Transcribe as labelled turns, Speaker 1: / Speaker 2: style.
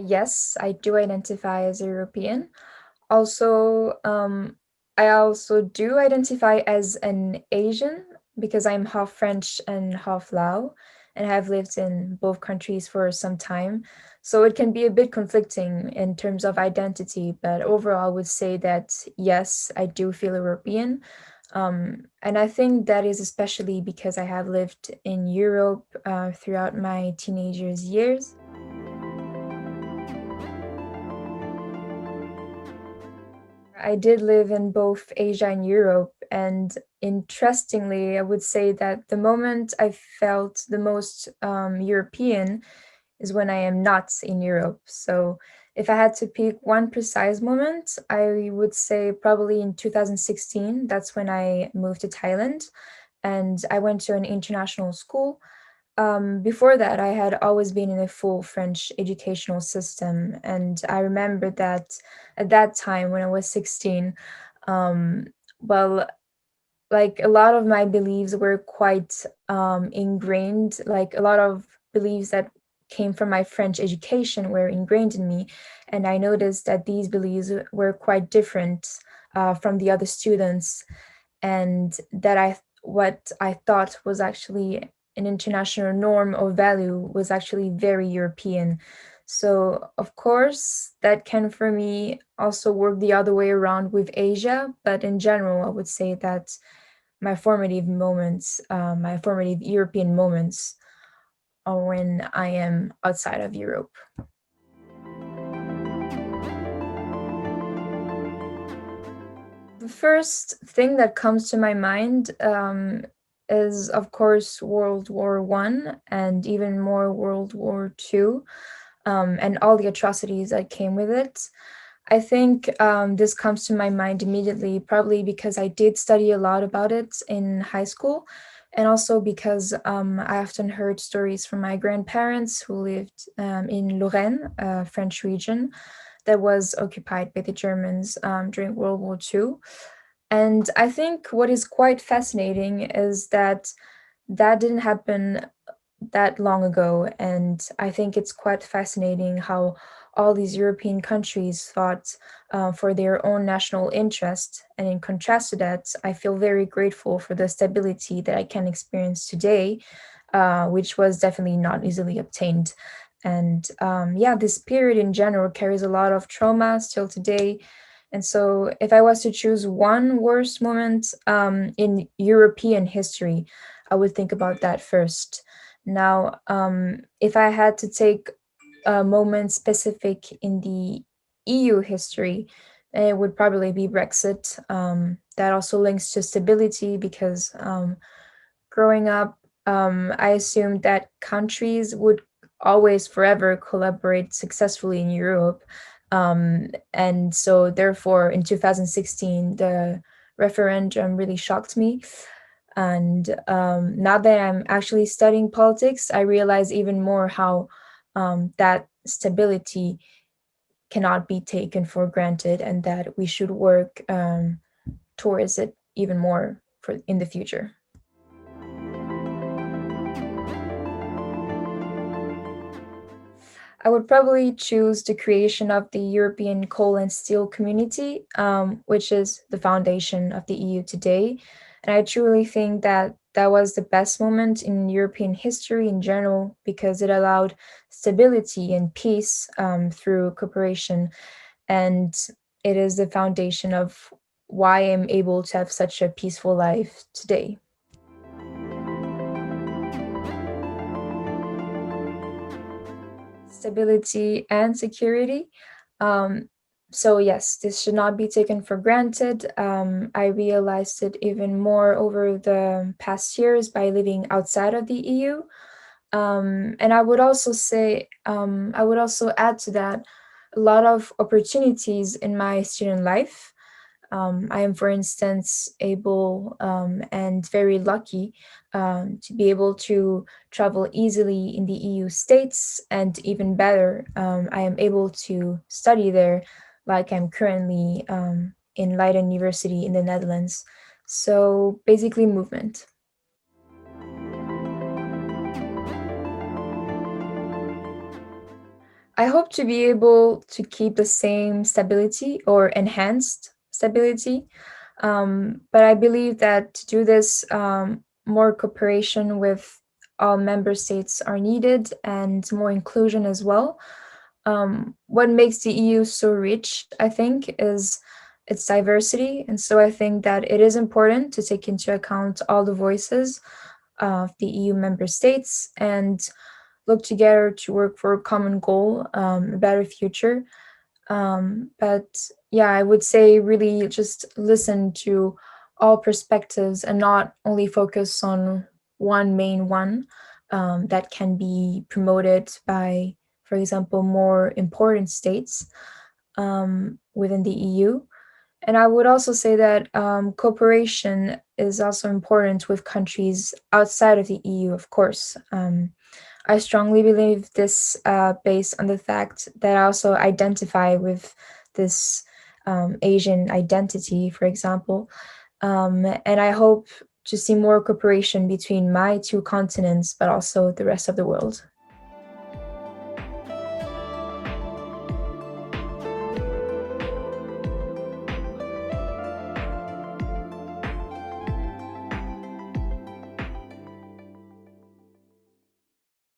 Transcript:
Speaker 1: Yes, I do identify as European. Also, I also do identify as an Asian because I'm half French and half Lao, and have lived in both countries for some time. So it can be a bit conflicting in terms of identity, but overall, I would say that yes, I do feel European. And I think that is especially because I have lived in Europe throughout my teenagers' years. I did live in both Asia and Europe, and interestingly, I would say that the moment I felt the most European is when I am not in Europe. So, if I had to pick one precise moment, I would say probably in 2016. That's when I moved to Thailand, and I went to an international school. Before that, I had always been in a full French educational system, and I remember that at that time when I was 16, um, well, like a lot of my beliefs were quite ingrained, like a lot of beliefs that came from my French education were ingrained in me, and I noticed that these beliefs were quite different from the other students, and that what I thought was actually an international norm or value was actually very European. So, of course, that can for me also work the other way around with Asia, but in general, I would say that my formative European moments are when I am outside of Europe. The first thing that comes to my mind is, of course, World War I and even more World War II, and all the atrocities that came with it. I think this comes to my mind immediately, probably because I did study a lot about it in high school, and also because I often heard stories from my grandparents who lived in Lorraine, a French region that was occupied by the Germans during World War II. And I think what is quite fascinating is that that didn't happen that long ago. And I think it's quite fascinating how all these European countries fought for their own national interest. And in contrast to that, I feel very grateful for the stability that I can experience today, which was definitely not easily obtained. And yeah, this period in general carries a lot of trauma still today. And so, if I was to choose one worst moment in European history, I would think about that first. Now, if I had to take a moment specific in the EU history, it would probably be Brexit. That also links to stability because growing up, I assumed that countries would always forever collaborate successfully in Europe. And so, therefore, in 2016, the referendum really shocked me. And now that I'm actually studying politics, I realize even more how that stability cannot be taken for granted, and that we should work towards it even more for in the future. I would probably choose the creation of the European Coal and Steel Community, which is the foundation of the EU today. And I truly think that that was the best moment in European history in general because it allowed stability and peace through cooperation. And it is the foundation of why I'm able to have such a peaceful life today. Stability and security. Um, so yes, this should not be taken for granted. I realized it even more over the past years by living outside of the EU. And I would also add to that a lot of opportunities in my student life. I am, for instance, able and very lucky to be able to travel easily in the EU states, and even better, I am able to study there, like I'm currently in Leiden University in the Netherlands. So basically, movement. I hope to be able to keep the same stability or enhanced stability. But I believe that to do this, more cooperation with all member states are needed and more inclusion as well. What makes the EU so rich, I think, is its diversity. And so I think that it is important to take into account all the voices of the EU member states and look together to work for a common goal, a better future. But yeah, I would say really just listen to all perspectives and not only focus on one main one that can be promoted by, for example, more important states within the EU. And I would also say that cooperation is also important with countries outside of the EU, of course. I strongly believe this based on the fact that I also identify with this Asian identity, for example. And I hope to see more cooperation between my two continents, but also the rest of the world.